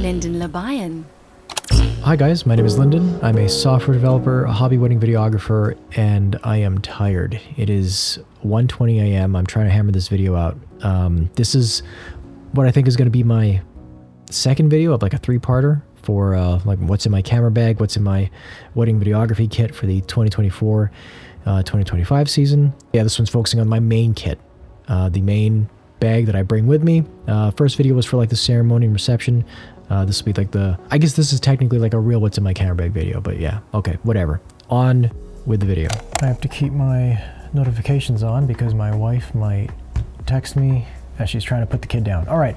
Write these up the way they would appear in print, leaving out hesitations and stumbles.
Lyndon Labayan. Hi guys, my name is Lyndon. I'm a software developer, a hobby wedding videographer, and I am tired. It is 1:20 a.m. I'm trying to hammer this video out. This is what I think is going to be my second video of like a three-parter for like what's in my camera bag, what's in my wedding videography kit for the 2024-2025 season. Yeah, this one's focusing on my main kit, the main bag that I bring with me. First video was for like the ceremony and reception. This will be like I guess this is technically like a real what's in my camera bag video, but yeah, okay, whatever. On with the video. I have to keep my notifications on because my wife might text me as she's trying to put the kid down. All right,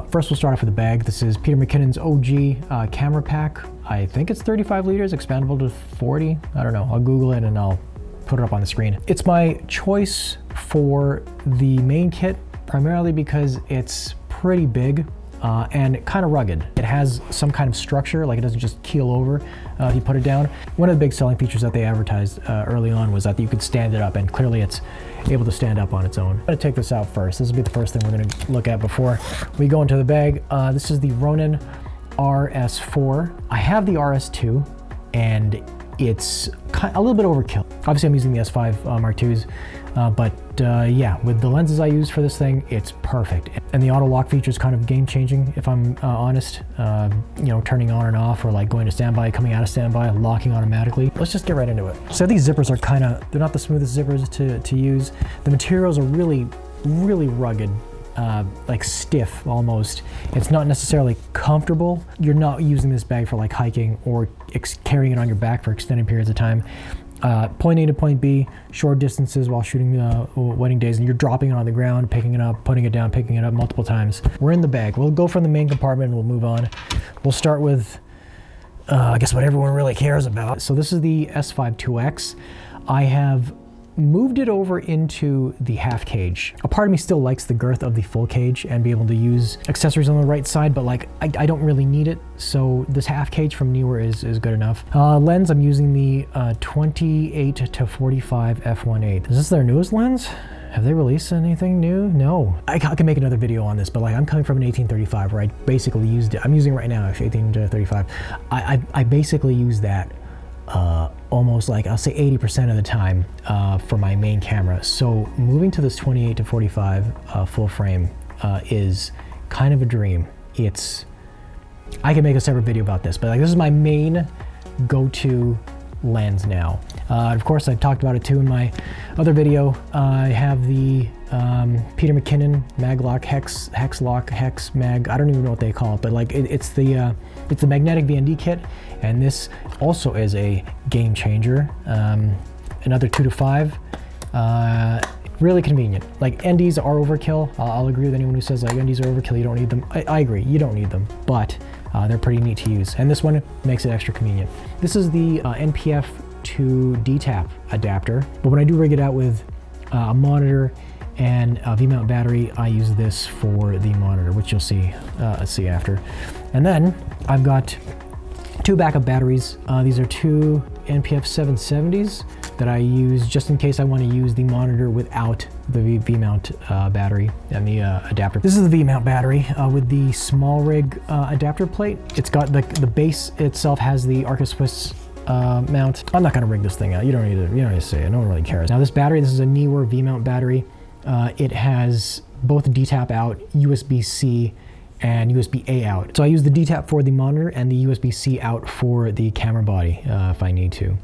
first we'll start off with the bag. This is Peter McKinnon's OG camera pack. I think it's 35 liters, expandable to 40. I don't know, I'll Google it and I'll put it up on the screen. It's my choice for the main kit, primarily because it's pretty big. And kind of rugged. It has some kind of structure, like it doesn't just keel over if you put it down. One of the big selling features that they advertised early on was that you could stand it up, and clearly it's able to stand up on its own. I'm gonna take this out first. This will be the first thing we're gonna look at before we go into the bag. This is the Ronin RS4. I have the RS2, and it's a little bit overkill. Obviously I'm using the S5 Mark IIs, but yeah, with the lenses I use for this thing, it's perfect. And the auto lock feature is kind of game changing, if I'm honest. You know, turning on and off, or like going to standby, coming out of standby, locking automatically. Let's just get right into it. So these zippers are they're not the smoothest zippers to use. The materials are really, really rugged. Like stiff almost. It's not necessarily comfortable. You're not using this bag for like hiking or carrying it on your back for extended periods of time. Point A to point B, short distances while shooting wedding days, and you're dropping it on the ground, picking it up, putting it down, picking it up multiple times. We're in the bag. We'll go from the main compartment and we'll move on. We'll start with, I guess what everyone really cares about. So this is the S5 2X. I have moved it over into the half cage. A part of me still likes the girth of the full cage and be able to use accessories on the right side, but like I don't really need it, so this half cage from Neewer is good enough. Lens, I'm using the 28 to 45 f1.8. Is this their newest lens? Have they released anything new? No. I can make another video on this, but like I'm coming from an 18-35 where I basically used it. I'm using it right now, actually, 18-35. I basically use that almost like, I'll say 80% of the time for my main camera. So moving to this 28 to 45 full frame is kind of a dream. I can make a separate video about this, but like this is my main go-to lens now. Of course, I talked about it too in my other video. I have the Peter McKinnon Maglock Hex Mag. I don't even know what they call it, but like it's the magnetic VND kit, and this also is a game changer. Another 2 to 5. Really convenient. Like NDs are overkill. I'll agree with anyone who says like NDs are overkill. You don't need them. I agree. You don't need them, but they're pretty neat to use, and this one makes it extra convenient. This is the NPF to DTAP adapter, but when I do rig it out with a monitor and a V-mount battery, I use this for the monitor, which you'll see after. And then I've got two backup batteries. These are two NPF 770s that I use just in case I want to use the monitor without the V-mount battery and the adapter. This is the V-mount battery with the small rig adapter plate. It's got the base itself has the Arca Swiss mount. I'm not going to rig this thing out. You don't need to say it. No one really cares. Now this battery, this is a Neewer V-mount battery. It has both DTAP out, USB-C, and USB-A out. So I use the DTAP for the monitor and the USB-C out for the camera body if I need to.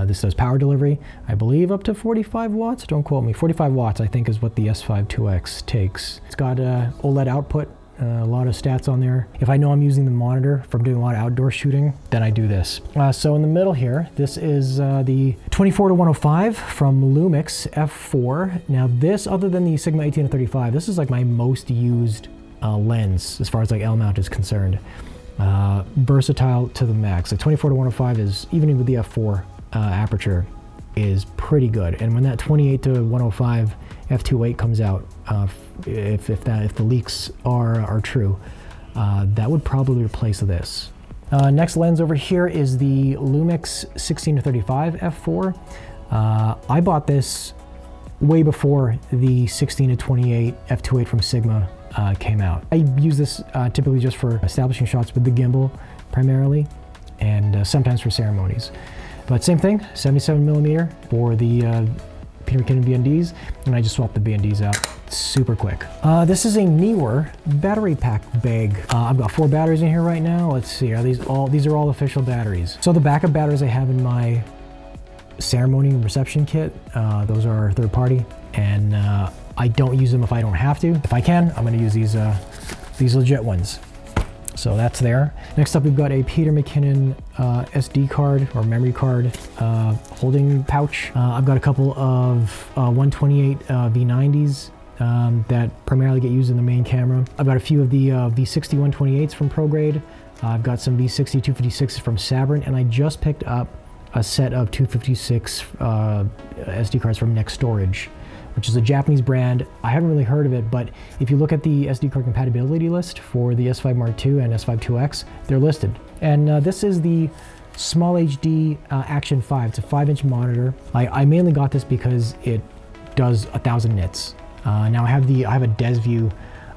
This does power delivery, I believe up to 45 watts. Don't quote me. 45 watts I think is what the S5 2X takes. It's got OLED output, a lot of stats on there. If I know I'm using the monitor from doing a lot of outdoor shooting, then I do this. So in the middle here, this is the 24 to 105 from Lumix F4. Now this, other than the Sigma 18 to 35, this is like my most used lens as far as like L mount is concerned. Versatile to the max. The 24 to 105 is, even with the F4 aperture, is pretty good. And when that 28 to 105 f2.8 comes out, if the leaks are true, that would probably replace this. Next lens over here is the Lumix 16 to 35 f4. I bought this way before the 16 to 28 f2.8 from Sigma came out. I use this typically just for establishing shots with the gimbal primarily, and sometimes for ceremonies. But same thing, 77mm for the Peter McKinnon BNDs, and I just swapped the BNDs out super quick. This is a Neewer battery pack bag. I've got 4 batteries in here right now. Let's see, these are all official batteries. So the backup batteries I have in my ceremony and reception kit, those are third party, and I don't use them if I don't have to. If I can, I'm gonna use these legit ones. So that's there. Next up, we've got a Peter McKinnon SD card or memory card holding pouch. I've got a couple of 128 V90s that primarily get used in the main camera. I've got a few of the V60 128s from ProGrade. I've got some V60 256s from Sabrent, and I just picked up a set of 256 SD cards from Next Storage, which is a Japanese brand. I haven't really heard of it, but if you look at the SD card compatibility list for the S5 Mark II and S5 IIX, they're listed. And this is the Small HD Action 5. It's a 5-inch monitor. I mainly got this because it does 1,000 nits. Now I have a DesView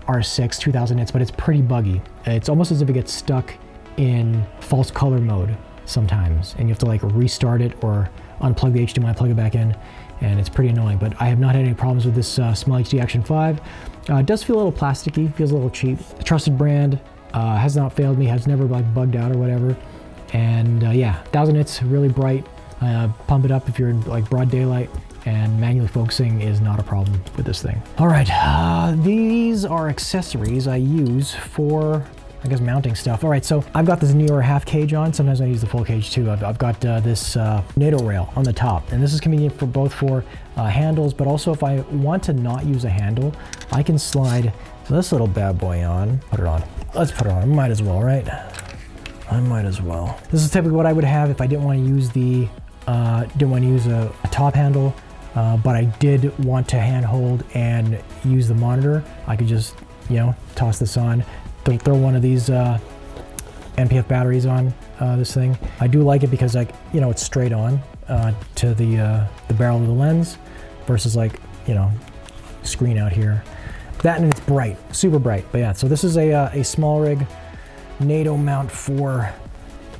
R6 2000 nits, but it's pretty buggy. It's almost as if it gets stuck in false color mode sometimes, and you have to like restart it or unplug the HDMI, plug it back in, and it's pretty annoying. But I have not had any problems with this Small HD Action 5. It does feel a little plasticky, feels a little cheap. A trusted brand, has not failed me, has never like bugged out or whatever. And yeah, 1,000 nits, really bright. Pump it up if you're in like broad daylight, and manually focusing is not a problem with this thing. All right, these are accessories I use for, I guess, mounting stuff. All right, so I've got this Neewer half cage on. Sometimes I use the full cage too. I've got this NATO rail on the top, and this is convenient for both for handles, but also if I want to not use a handle, I can slide this little bad boy on. Put it on. Let's put it on. I might as well, right? I might as well. This is typically what I would have if I didn't want to use the a top handle, but I did want to handhold and use the monitor. I could just, you know, toss this on. Throw one of these NPF batteries on this thing. I do like it because, like, you know, it's straight on to the barrel of the lens versus, like, you know, screen out here. That, and it's bright, super bright. But yeah, so this is a small rig NATO mount for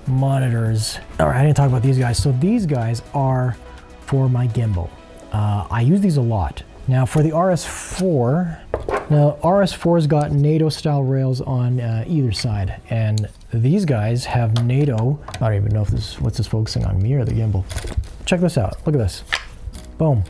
monitors. All right, I didn't talk about these guys. So these guys are for my gimbal. I use these a lot. Now for the RS4, now RS4's got NATO style rails on either side, and these guys have NATO. I don't even know if what's this focusing on, me or the gimbal. Check this out. Look at this. Boom.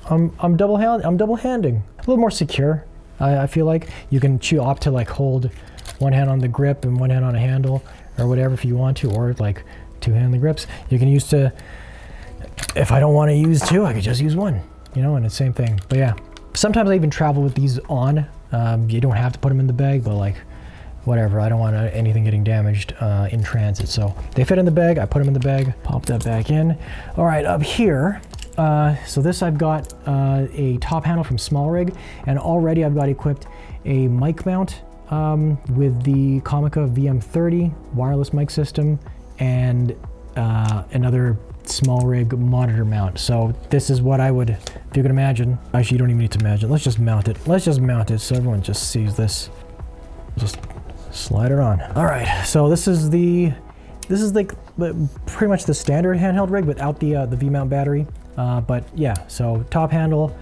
I'm double handing. A little more secure. I feel like you can opt to like hold one hand on the grip and one hand on a handle or whatever if you want to, or like two-hand the grips. You can use to, if I don't want to use two, I could just use one, you know, and it's the same thing. But yeah, sometimes I even travel with these on. You don't have to put them in the bag, but like whatever, I don't want anything getting damaged in transit. So they fit in the bag, I put them in the bag, pop that back in. All right, up here, so this I've got a top handle from Small Rig, and already I've got equipped a mic mount with the Comica VM30 wireless mic system and another Small Rig monitor mount. So this is what I would, if you can imagine, actually you don't even need to imagine, let's just mount it. Let's just mount it so everyone just sees this. Just slide it on. All right, so this is like pretty much the standard handheld rig without the V-mount battery. But yeah, so top handle,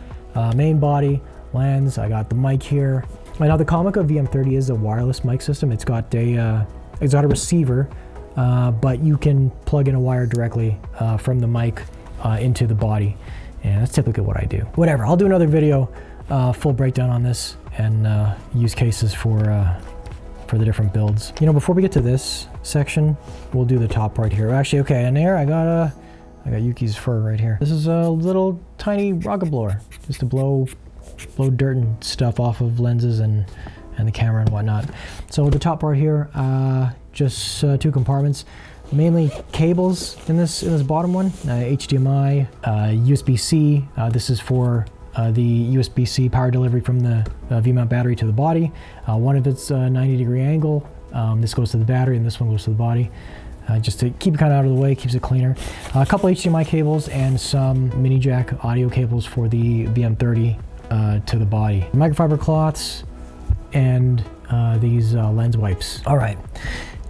main body, lens, I got the mic here. Now the Comica VM30 is a wireless mic system. It's got a receiver, but you can plug in a wire directly from the mic into the body, and that's typically what I do. Whatever, I'll do another video, full breakdown on this and use cases for the different builds. You know, before we get to this section, we'll do the top part here. Actually, okay, and there I got Yuki's fur right here. This is a little tiny rocket blower, just to blow dirt and stuff off of lenses and the camera and whatnot. So the top part here, just two compartments, mainly cables in this bottom one, HDMI, USB-C. This is for the USB-C power delivery from the V-mount battery to the body. One of it's 90-degree angle. This goes to the battery and this one goes to the body. Just to keep it kind of out of the way, keeps it cleaner. A couple HDMI cables and some mini jack audio cables for the VM30 to the body. Microfiber cloths, and these lens wipes. All right,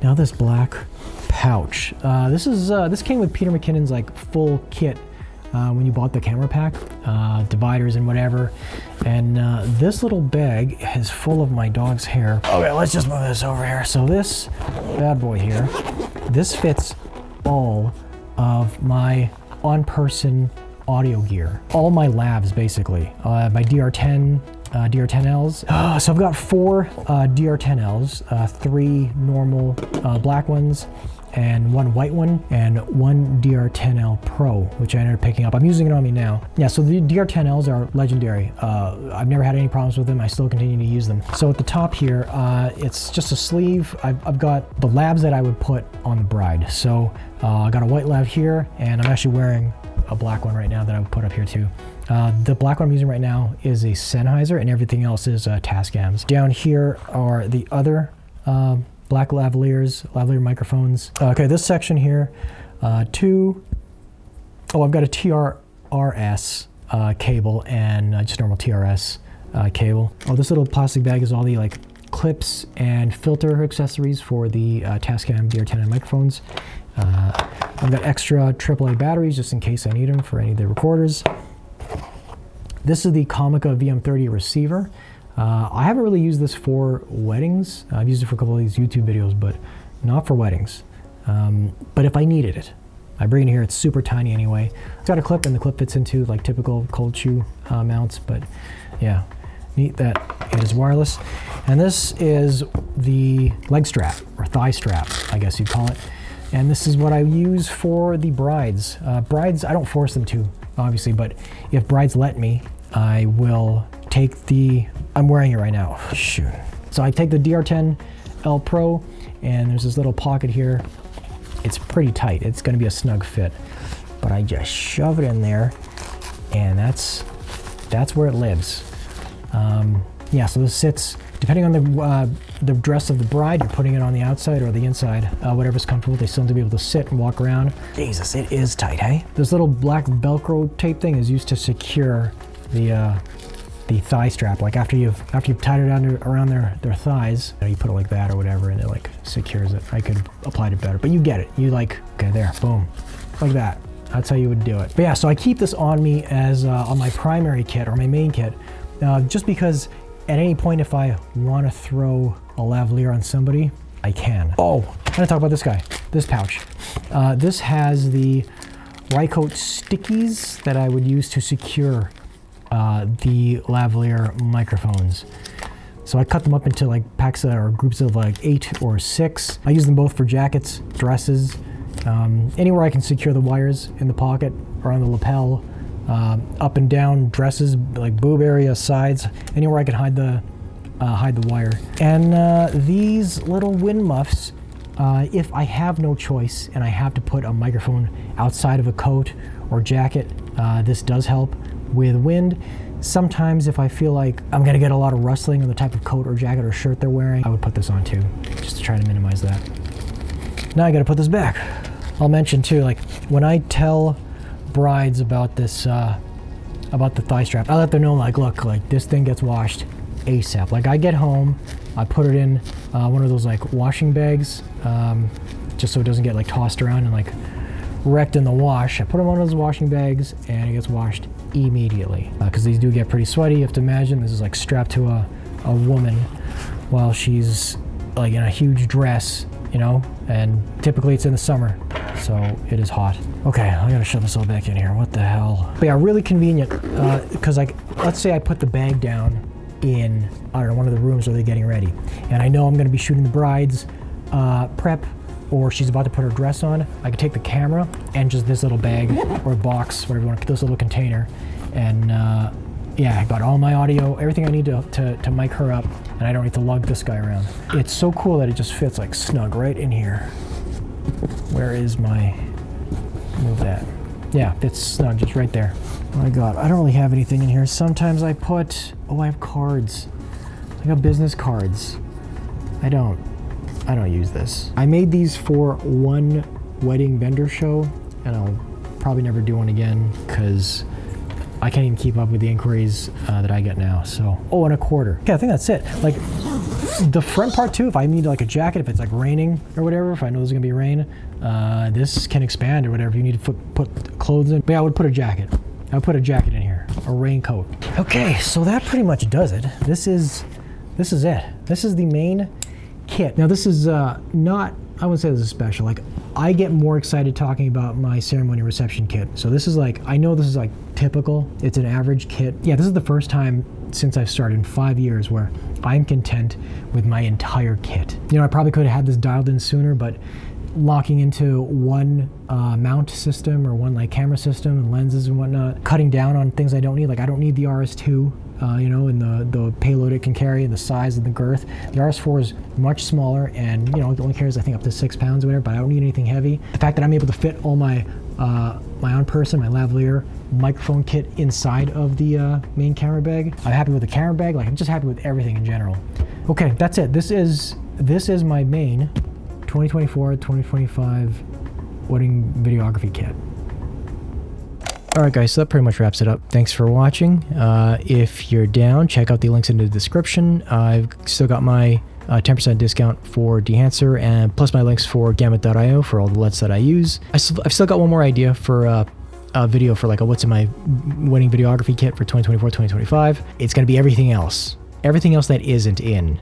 now this black pouch. This came with Peter McKinnon's like full kit when you bought the camera pack, dividers and whatever. And this little bag is full of my dog's hair. Okay, let's just move this over here. So this bad boy here, this fits all of my on-person audio gear, all my lavs basically, my DR10, DR10Ls. So I've got 4 DR10Ls, 3 normal black ones, and 1 white one, and 1 DR10L Pro, which I ended up picking up. I'm using it on me now. Yeah, so the DR10Ls are legendary. I've never had any problems with them. I still continue to use them. So at the top here, it's just a sleeve. I've got the labs that I would put on the bride. So I got a white lab here, and I'm actually wearing a black one right now that I would put up here too. The black one I'm using right now is a Sennheiser, and everything else is Tascams. Down here are the other black lavalier microphones. Okay, this section here, I've got a TRRS cable and just normal TRS cable. Oh, this little plastic bag is all the like clips and filter accessories for the Tascam DR10 microphones. I've got extra AAA batteries just in case I need them for any of the recorders. This is the Comica VM30 receiver. I haven't really used this for weddings. I've used it for a couple of these YouTube videos, but not for weddings. But if I needed it, I bring it here. It's super tiny anyway. It's got a clip, and the clip fits into like typical cold shoe mounts, but yeah, neat that it is wireless. And this is the leg strap, or thigh strap, I guess you'd call it. And this is what I use for the brides. Brides, I don't force them to, obviously, but if brides let me, I will take I'm wearing it right now. Shoot. So I take the DR10L Pro, and there's this little pocket here. It's pretty tight. It's gonna be a snug fit, but I just shove it in there, and that's where it lives. Yeah, so this sits, depending on the dress of the bride, you're putting it on the outside or the inside, whatever's comfortable. They still have to be able to sit and walk around. Jesus, it is tight, hey? This little black Velcro tape thing is used to secure the thigh strap. Like after you've tied it around their thighs, you put it like that or whatever, and it like secures it. I could apply it better, but you get it. You like, okay, there, boom, like that. That's how you would do it. But yeah, so I keep this on me as on my primary kit or my main kit, just because at any point if I want to throw a lavalier on somebody, I can. Oh, I'm gonna talk about this guy, this pouch. This has the Rycote stickies that I would use to secure the lavalier microphones. So I cut them up into like packs or groups of like 8 or 6. I use them both for jackets, dresses, anywhere I can secure the wires in the pocket or on the lapel, up and down dresses, like boob area, sides, anywhere I can hide the wire. And these little wind muffs, if I have no choice and I have to put a microphone outside of a coat or jacket, this does help with wind. Sometimes if I feel like I'm gonna get a lot of rustling on the type of coat or jacket or shirt they're wearing, I would put this on too, just to try to minimize that. Now I gotta put this back. I'll mention too, like when I tell brides about this, about the thigh strap, I let them know like, look, like this thing gets washed ASAP. Like I get home, I put it in one of those like washing bags, just so it doesn't get like tossed around and like wrecked in the wash. I put them on those washing bags and it gets washed immediately, because these do get pretty sweaty. You have to imagine this is like strapped to a woman while she's like in a huge dress, you know, and typically it's in the summer, so it is hot. Okay, I gotta shove this all back in here. What the hell? But yeah, really convenient, because like, let's say I put the bag down in, I don't know, one of the rooms where they're getting ready, and I know I'm gonna be shooting the bride's prep, or she's about to put her dress on. I could take the camera and just this little bag or box, whatever you want, this little container, and yeah, I got all my audio, everything I need to mic her up, and I don't need to lug this guy around. It's so cool that it just fits like snug right in here. Where is my, move that. Yeah, fits snug just right there. Oh my God, I don't really have anything in here. Sometimes I put, oh, I have cards. I got business cards. I don't use this. I made these for one wedding vendor show, and I'll probably never do one again because I can't even keep up with the inquiries that I get now. So, oh, and a quarter. Okay, I think that's it. Like the front part too, if I need like a jacket, if it's like raining or whatever, if I know there's gonna be rain, this can expand or whatever. You need to put clothes in. But yeah, I would put a jacket. I would put a jacket in here, a raincoat. Okay, so that pretty much does it. This is it. This is the main kit. Now this is not, I wouldn't say this is special. Like I get more excited talking about my ceremony reception kit. So this is like, I know this is like typical. It's an average kit. Yeah, this is the first time since I've started in 5 years where I'm content with my entire kit. You know, I probably could have had this dialed in sooner, but locking into one mount system or one like camera system and lenses and whatnot, cutting down on things I don't need. Like I don't need the RS2, you know, and the payload it can carry and the size and the girth. The RS4 is much smaller and, you know, it only carries I think up to 6 pounds or whatever, but I don't need anything heavy. The fact that I'm able to fit all my my on-person, my lavalier microphone kit inside of the main camera bag. I'm happy with the camera bag. Like I'm just happy with everything in general. Okay, that's it. This is my main 2024-2025 wedding videography kit. Alright guys, so that pretty much wraps it up. Thanks for watching. If you're down, check out the links in the description. I've still got my 10% discount for Dehancer and plus my links for Gamut.io for all the LEDs that I use. I've still got one more idea for a video for like a what's in my wedding videography kit for 2024-2025. It's going to be everything else. Everything else that isn't in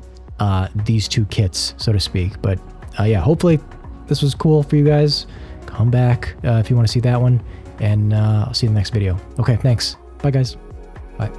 these two kits, so to speak. But yeah, hopefully this was cool for you guys. Come back if you want to see that one. And I'll see you in the next video. Okay, thanks. Bye, guys. Bye.